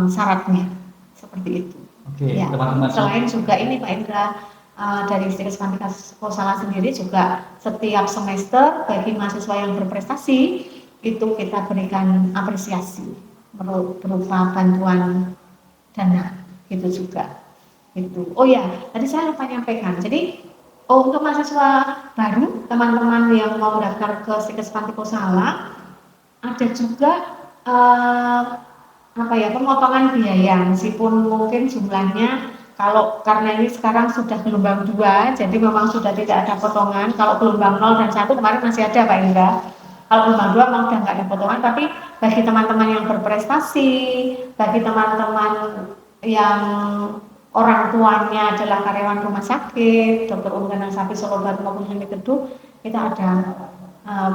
syaratnya seperti itu.
Oke,
ya.
Teman-teman.
Selain juga ini Pak Indra, dari Stikes Panti Kosala sendiri juga setiap semester bagi mahasiswa yang berprestasi itu kita berikan apresiasi berupa bantuan dana gitu juga. Gitu. Oh ya, tadi saya lupa nyampaikan. Jadi untuk mahasiswa baru, teman-teman yang mau daftar ke Stikes Panti Kosala ada juga pemotongan biaya meskipun mungkin jumlahnya karena ini sekarang sudah gelombang 2, jadi memang sudah tidak ada potongan. Kalau gelombang 0 dan 1 kemarin masih ada Pak Indra. Kalau gelombang 2 memang sudah nggak ada potongan, tapi bagi teman-teman yang berprestasi, bagi teman-teman yang orang tuanya adalah karyawan rumah sakit, Dr. Ungganan Sapi Solo Baru maupun Klinik Teduh, kita ada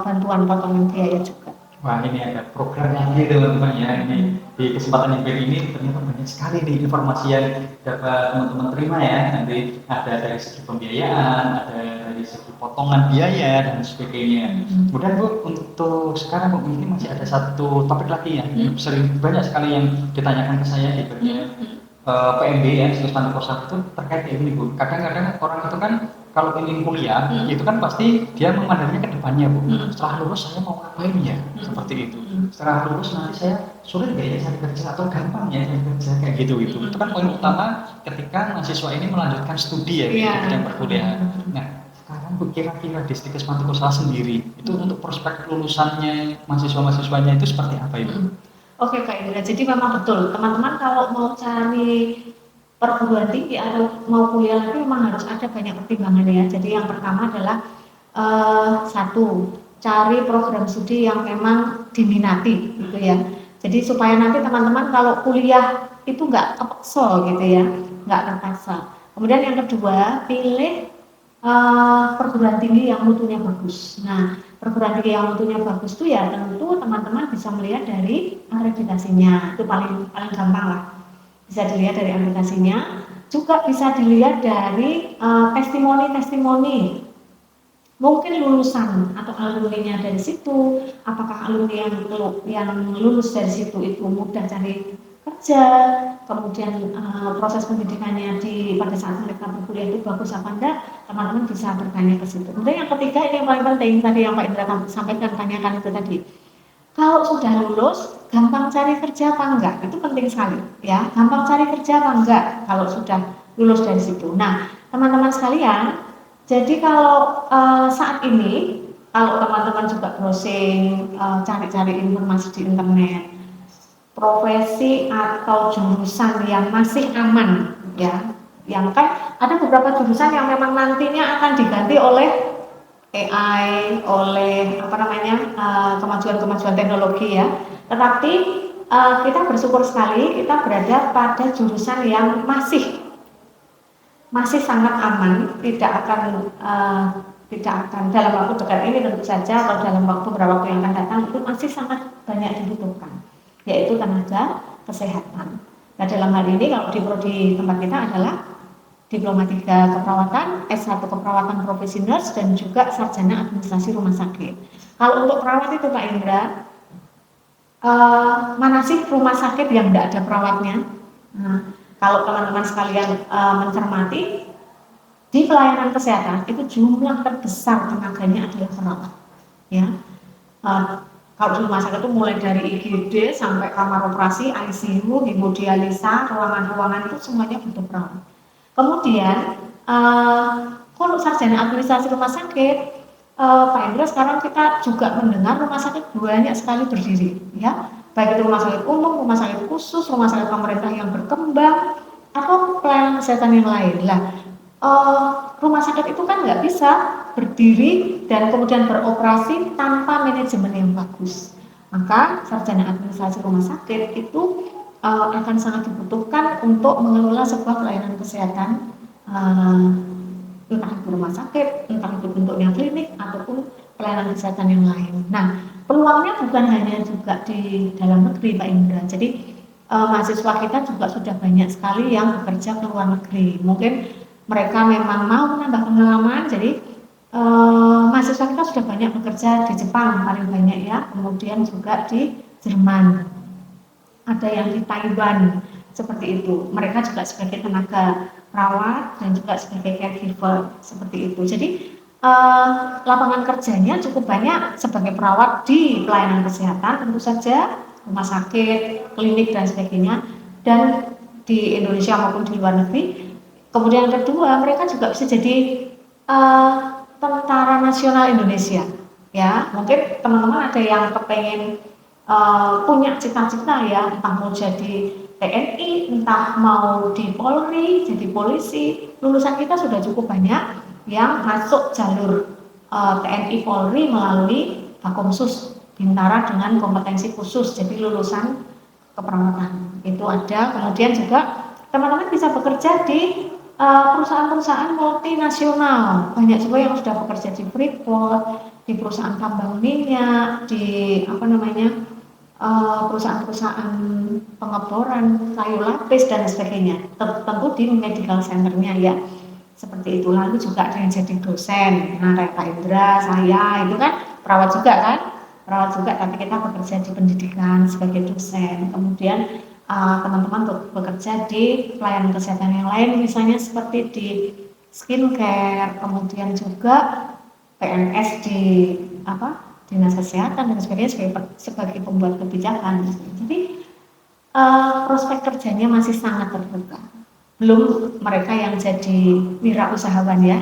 bantuan potongan biaya juga.
Wah, ini ada program lagi teman-teman ya. Ini di kesempatan yang baik ini ternyata banyak sekali nih informasi yang dapat teman-teman terima ya. Nanti ada dari segi pembiayaan, ada dari segi potongan biaya dan sebagainya. Kemudian Bu, untuk sekarang Bu, ini masih ada satu topik lagi ya. Sering banyak sekali yang ditanyakan ke saya di bagian PMB ya, Stikes Panti Kosala itu terkait ini Bu. Kadang-kadang orang itu kan kalau ingin kuliah, itu kan pasti dia memandangnya ke depannya Bu. Setelah lulus saya mau ngapain ya? Seperti itu. Setelah lulus nanti saya sulit nggak ya cari kerja atau gampang ya cari kerja kayak gitu. Itu kan poin utama ketika mahasiswa ini melanjutkan studi ya di bidang perkuliahan. Nah, sekarang Bu, kira-kira di Stikes Panti Kosala sendiri itu untuk prospek lulusannya mahasiswa-mahasiswanya itu seperti apa itu?
Oke Kak Indra, jadi memang betul teman-teman kalau mau cari perguruan tinggi atau mau kuliah lagi memang harus ada banyak pertimbangan ya. Jadi yang pertama adalah satu, cari program studi yang memang diminati gitu ya. Jadi supaya nanti teman-teman kalau kuliah itu nggak kepeksa gitu ya, nggak terpaksa. Kemudian yang kedua, pilih perguruan tinggi yang mutunya bagus. Nah, perguruan tinggi yang mutunya bagus itu ya tentu teman-teman bisa melihat dari akreditasinya, itu paling gampang lah. Bisa dilihat dari akreditasinya, juga bisa dilihat dari testimoni-testimoni. Mungkin lulusan atau alumni-nya dari situ, apakah alumni yang lulus dari situ itu mudah cari kerja, kemudian proses pendidikannya pada saat mereka berkuliah itu bagus apa enggak, teman-teman bisa bertanya ke situ. Kemudian yang ketiga ini yang paling penting tadi yang Pak Indra sampaikan, tanyakan itu tadi. Kalau sudah lulus, gampang cari kerja apa enggak? Itu penting sekali ya. Gampang cari kerja apa enggak kalau sudah lulus dari situ. Nah, teman-teman sekalian, jadi kalau saat ini kalau teman-teman juga browsing, cari-cari informasi di internet, profesi atau jurusan yang masih aman ya, yang kan ada beberapa jurusan yang memang nantinya akan diganti oleh AI, oleh kemajuan-kemajuan teknologi ya. Tetapi kita bersyukur sekali kita berada pada jurusan yang masih sangat aman, tidak akan dalam waktu dekat ini tentu saja atau dalam beberapa waktu yang akan datang itu masih sangat banyak dibutuhkan, yaitu tenaga kesehatan. Nah dalam hal ini kalau di prodi tempat kita adalah Diploma 3 Keperawatan, S1 Keperawatan Profesi Nurse, dan juga Sarjana Administrasi Rumah Sakit. Kalau untuk perawat itu Pak Indra, mana sih rumah sakit yang tidak ada perawatnya? Nah, kalau teman-teman sekalian mencermati, di pelayanan kesehatan itu jumlah terbesar tenaganya adalah perawat. Ya, kalau di rumah sakit itu mulai dari IGD sampai kamar operasi, ICU, hemodialisa, ruangan-ruangan itu semuanya butuh perawat. Kemudian kalau sarjana administrasi rumah sakit, Pak Indra, sekarang kita juga mendengar rumah sakit banyak sekali berdiri, ya, baik itu rumah sakit umum, rumah sakit khusus, rumah sakit pemerintah yang berkembang, atau pelayanan kesehatan yang lain. Lah, rumah sakit itu kan nggak bisa berdiri dan kemudian beroperasi tanpa manajemen yang bagus. Maka sarjana administrasi rumah sakit itu akan sangat dibutuhkan untuk mengelola sebuah pelayanan kesehatan, entah itu rumah sakit, entah itu bentuknya klinik ataupun pelayanan kesehatan yang lain. Nah, peluangnya bukan hanya juga di dalam negeri Pak Indra. Jadi mahasiswa kita juga sudah banyak sekali yang bekerja ke luar negeri. Mungkin mereka memang mau menambah pengalaman, jadi mahasiswa kita sudah banyak bekerja di Jepang paling banyak ya, kemudian juga di Jerman, ada yang di Taiwan, seperti itu. Mereka juga sebagai tenaga perawat dan juga sebagai caregiver, seperti itu. Jadi lapangan kerjanya cukup banyak sebagai perawat di pelayanan kesehatan, tentu saja rumah sakit, klinik dan sebagainya, dan di Indonesia maupun di luar negeri. Kemudian kedua, mereka juga bisa jadi tentara nasional Indonesia. Ya, mungkin teman-teman ada yang kepengen punya cita-cita ya, entah mau jadi TNI, entah mau di Polri, jadi polisi. Lulusan kita sudah cukup banyak yang masuk jalur TNI Polri melalui Bakomsus Bintara dengan kompetensi khusus, jadi lulusan keperawatan itu ada. Kemudian juga teman-teman bisa bekerja di perusahaan-perusahaan multinasional, banyak juga yang sudah bekerja di Freeport, di perusahaan tambang minyak, di perusahaan-perusahaan pengeboran kayu lapis dan sebagainya, tentu di medical centernya ya, seperti itu. Lalu juga ada yang jadi dosen, nah kayak Pak Indra, saya itu kan perawat juga tapi kita bekerja di pendidikan sebagai dosen. Kemudian teman-teman bekerja di pelayanan kesehatan yang lain, misalnya seperti di skincare, kemudian juga PNS di dinas kesehatan dan sebagainya sebagai pembuat kebijakan. Jadi prospek kerjanya masih sangat terbuka. Belum mereka yang jadi wirausahawan ya,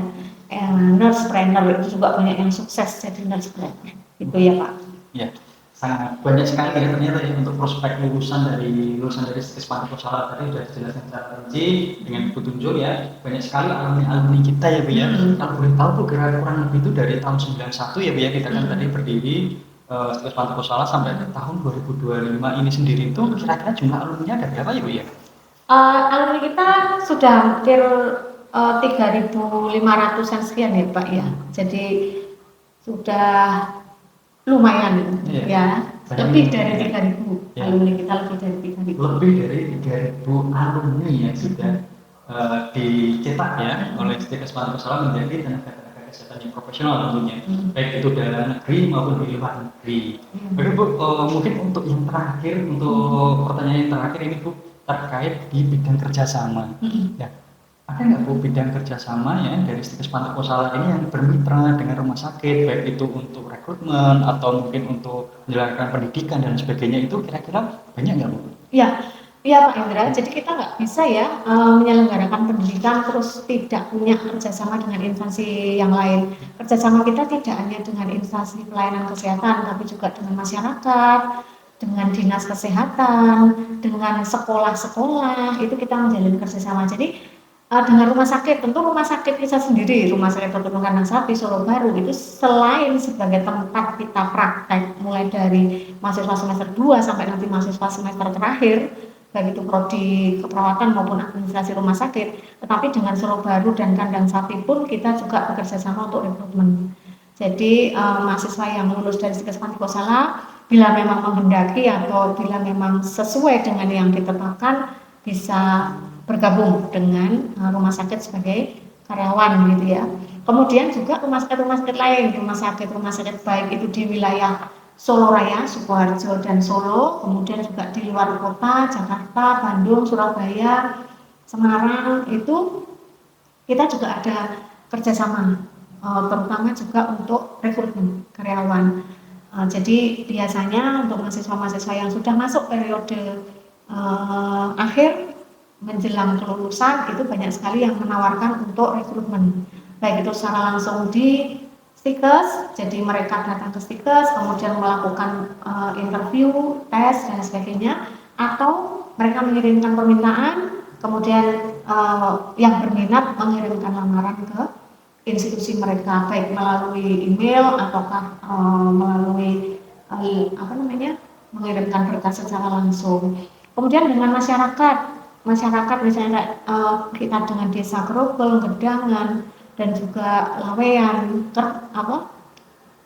nursepreneur itu juga banyak yang sukses jadi nursepreneur. Itu ya Pak.
Ya, sangat banyak sekali ya ternyata ya untuk prospek lulusan dari Stikes Pantai Kosala tadi sudah dijelaskan secara rinci dengan petunjuk ya. Banyak sekali alumni kita ya Bu ya. Kalau boleh tahu tuh kurang lebih itu dari tahun 91 ya Bu ya, kita kan tadi berdiri Stikes Pantai Kosala sampai tahun 2025 ini sendiri itu kira-kira jumlah alumninya ada berapa ya Bu ya?
Alumni kita sudah hampir 3.500-an sekian ya Pak ya. Jadi sudah lumayan ya. Lebih dari 3.000 alumni kita, lebih dari 3.000.
Lebih dari 3.000 alumni yang sudah dicetak ya oleh Stikes Pantai Kosala menjadi tenaga kesehatan yang profesional tentunya, baik itu dalam negeri maupun di luar negeri. Oke Bu, mungkin untuk yang terakhir, untuk pertanyaan yang terakhir ini Bu, terkait di bidang kerjasama. Ya, ada nggak Bu bidang kerjasama ya dari Stikes Pantai Kosala ini yang bermitra dengan rumah sakit, baik itu untuk rekrutmen atau mungkin untuk menjalankan pendidikan dan sebagainya, itu kira-kira banyak nggak Bu?
Iya Pak Indra, jadi kita nggak bisa ya menyelenggarakan pendidikan terus tidak punya kerjasama dengan instansi yang lain. Kerjasama kita tidak hanya dengan instansi pelayanan kesehatan, tapi juga dengan masyarakat, dengan dinas kesehatan, dengan sekolah-sekolah, itu kita menjalin kerjasama. Jadi Dengan rumah sakit, tentu rumah sakit kita sendiri, Rumah Sakit Dr. Kandang Sapi Solo Baru itu selain sebagai tempat kita praktek mulai dari mahasiswa semester 2 sampai nanti mahasiswa semester terakhir, baik itu prodi keperawatan maupun administrasi rumah sakit, tetapi dengan Solo Baru dan Kandang Sapi pun kita juga bekerja sama untuk rekrutmen. Jadi mahasiswa yang lulus dari Stikes Pantikosala bila memang menghendaki atau bila memang sesuai dengan yang ditetapkan bisa bergabung dengan rumah sakit sebagai karyawan gitu ya. Kemudian juga rumah sakit lain, rumah sakit baik itu di wilayah Solo Raya, Sukoharjo dan Solo, kemudian juga di luar kota, Jakarta, Bandung, Surabaya, Semarang, itu kita juga ada kerjasama, terutama juga untuk rekrutmen karyawan. Jadi biasanya untuk mahasiswa-mahasiswa yang sudah masuk periode akhir menjelang kelulusan itu banyak sekali yang menawarkan untuk rekrutmen, baik itu secara langsung di Stikes, jadi mereka datang ke Stikes kemudian melakukan interview, tes dan sebagainya, atau mereka mengirimkan permintaan kemudian yang berminat mengirimkan lamaran ke institusi mereka baik melalui email ataukah melalui mengirimkan berkas secara langsung. Kemudian dengan masyarakat misalnya kita dengan desa Grogol, Gedangan dan juga Laweyan,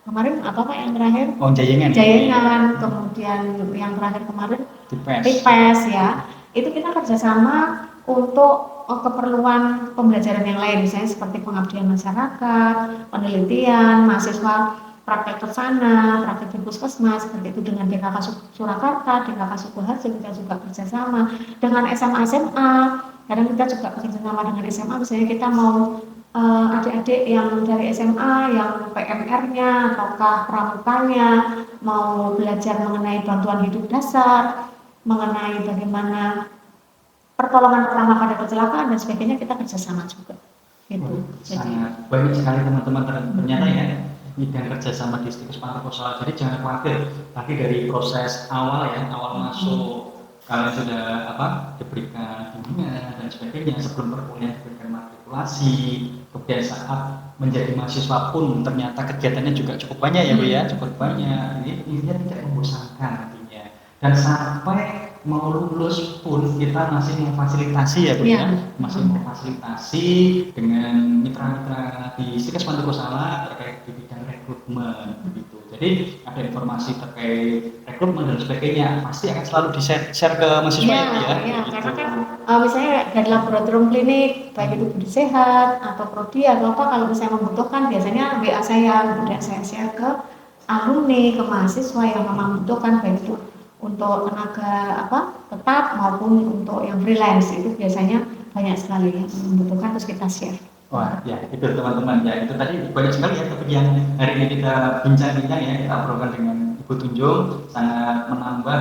kemarin apa Pak yang terakhir?
Oh, Jayengan.
Jayengan, kemudian yang terakhir kemarin Tipes ya. Itu kita kerjasama untuk keperluan pembelajaran yang lain, misalnya seperti pengabdian masyarakat, penelitian, mahasiswa praktek ke sana, praktek di puskesmas, seperti itu dengan DKK Surakarta, DKK Sukoharjo kita juga kerjasama dengan SMA, kadang kita juga kerjasama dengan SMA, misalnya kita mau adik-adik yang dari SMA yang PMR-nya ataukah pramukanya mau belajar mengenai bantuan hidup dasar, mengenai bagaimana pertolongan pertama pada kecelakaan dan sebagainya, kita kerjasama juga gitu.
Sangat banyak sekali teman-teman ternyata ya bidang kerjasama di Stikes Pantikosala. Jadi jangan khawatir, tapi dari proses awal ya, awal masuk kalian sudah diberikan bimbingan dan sebagainya, sebelum perkuliahan diberikan matrikulasi, kemudian saat menjadi mahasiswa pun ternyata kegiatannya juga cukup banyak ya Bu ya, cukup banyak. Ini tidak membosankan nantinya. Dan sampai mau lulus pun kita masih memfasilitasi ya Bu ya, masih memfasilitasi dengan mitra-mitra di Stikes Pantikosala terkait di bidang rekrutmen begitu. Jadi ada informasi terkait rekrutmen dan sebagainya pasti akan selalu di-share ke mahasiswa ya.
Iya, karena kan misalnya dari laboratorium klinik baik itu Budi Sehat atau Prodi atau apa, kalau misalnya membutuhkan biasanya WA saya, kemudian saya share ke alumni, ke mahasiswa yang memang membutuhkan baik itu untuk tenaga tetap maupun untuk yang freelance, itu biasanya banyak sekali yang membutuhkan terus kita share.
Wah ya itu teman-teman ya, itu tadi banyak sekali ya topik yang hari ini kita bincang-bincang ya, kita obrolkan dengan Ibu Tunjung, sangat menambah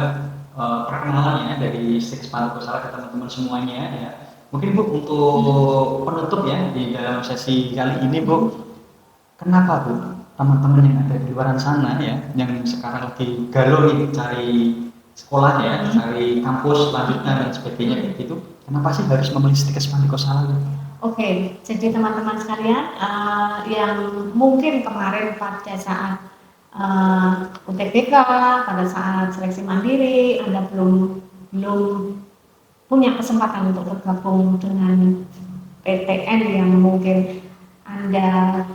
perkenalan ya dari Stikes Pantikosala ke teman-teman semuanya ya. Mungkin Bu untuk penutup ya di dalam sesi kali ini Bu, kenapa Bu teman-teman yang ada di luar sana ya, yang sekarang lagi galau nih cari sekolah ya, cari kampus selanjutnya dan sebagainya gitu, kenapa sih harus memilih Stikes Pantikosala?
Oke, jadi teman-teman sekalian yang mungkin kemarin pada saat UTBK, pada saat seleksi mandiri, Anda belum punya kesempatan untuk bergabung dengan PTN yang mungkin Anda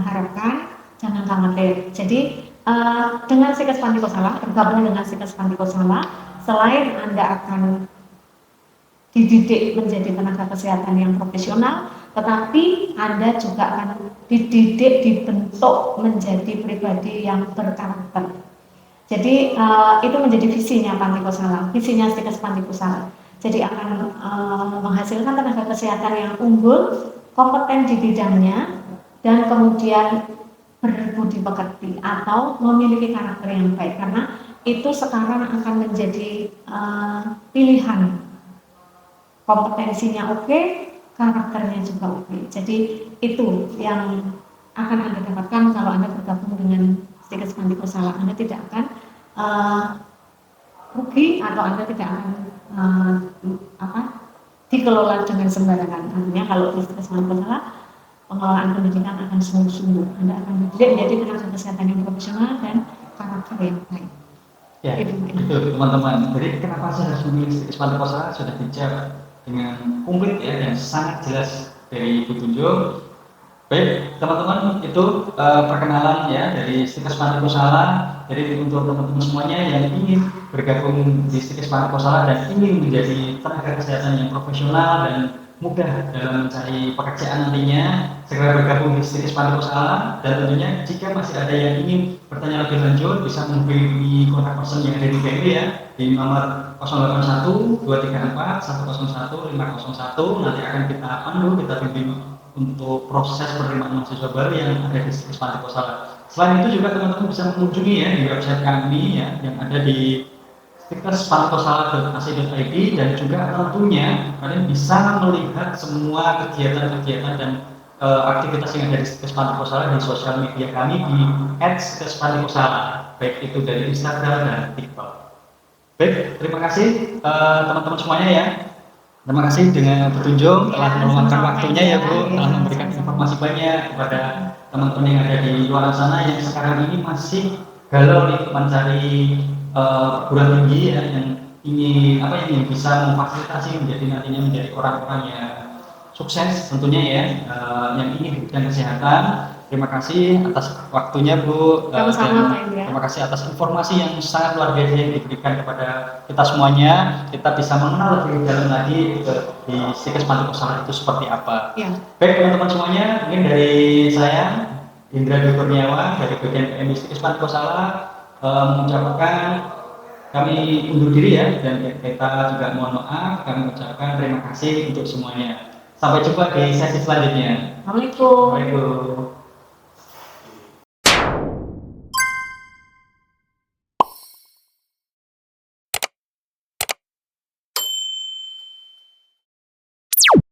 harapkan, jangan khawatir. Jadi dengan Stikes Pantikosala, bergabung dengan Stikes Pantikosala, selain Anda akan dididik menjadi tenaga kesehatan yang profesional, tetapi Anda juga akan dididik, dibentuk menjadi pribadi yang berkarakter. Jadi itu menjadi visinya Pantikosala, visinya Stikes Pantikosala. Jadi akan menghasilkan tenaga kesehatan yang unggul, kompeten di bidangnya, dan kemudian berbudi pekerti atau memiliki karakter yang baik, karena itu sekarang akan menjadi pilihan. Kompetensinya oke, karakternya juga oke. Jadi itu yang akan Anda dapatkan kalau Anda bergabung dengan Stikes Pantikosala. Anda tidak akan rugi atau Anda tidak akan dikelola dengan sembarangan. Artinya kalau di Stikes Pantiko Sala, pengelolaan pendidikan akan sungguh-sungguh. Anda akan dididik menjadi tenaga kesehatan yang profesional dan karakter yang baik.
Ya, itu teman-teman. Jadi kenapa saya harus memilih Stikes Pantiko Sala sudah dijawab dengan komplit ya dan sangat jelas dari Bu Tunjung. Baik, teman-teman, itu perkenalan ya dari Stikes Pantiko Sala. Jadi untuk teman-teman semuanya yang ingin bergabung di Stikes Pantiko Sala dan ingin menjadi tenaga kesehatan yang profesional dan mudah dalam mencari pekerjaan nantinya, segera bergabung di Stikes Pantiko Sala. Dan tentunya jika masih ada yang ingin bertanya lebih lanjut, bisa menghubungi kontak person yang ada di BNP ya, di nomor 081 234 101 501. Nanti akan kita pandu, kita bimbing untuk proses penerimaan mahasiswa baru yang ada di Stikes Pantiko Sala. Selain itu juga teman-teman bisa mengunjungi ya di website kami ya yang ada di stikespantikoSala.ac.id, dan juga tentunya kalian bisa melihat semua kegiatan-kegiatan dan aktivitas yang ada di Stikes Pantiko Sala di sosial media kami di @stikespantikoSala, baik itu dari Instagram dan TikTok. Baik, terima kasih teman-teman semuanya ya. Terima kasih dengan Tunjung telah meluangkan waktunya ya Bu, telah memberikan informasi banyak kepada teman-teman yang ada di luar sana yang sekarang ini masih galau nih mencari perguruan tinggi ya, yang ingin yang bisa memfasilitasi nantinya menjadi orang-orang yang sukses tentunya ya, yang ingin di bidang kesehatan. Terima kasih atas waktunya Bu. Terima kasih atas informasi yang sangat luar biasa yang diberikan kepada kita semuanya. Kita bisa mengenal lebih dalam lagi di Stikes Pantiko Sala itu seperti apa. Ya. Baik teman-teman semuanya, mungkin dari saya Indra Dwi Kurniawan dari bagian PMI Stikes Pantiko Sala mengucapkan kami undur diri ya, dan kita juga mohon maaf. Kami mengucapkan terima kasih untuk semuanya. Sampai jumpa di sesi selanjutnya.
Assalamualaikum.
Waalaikumsalam.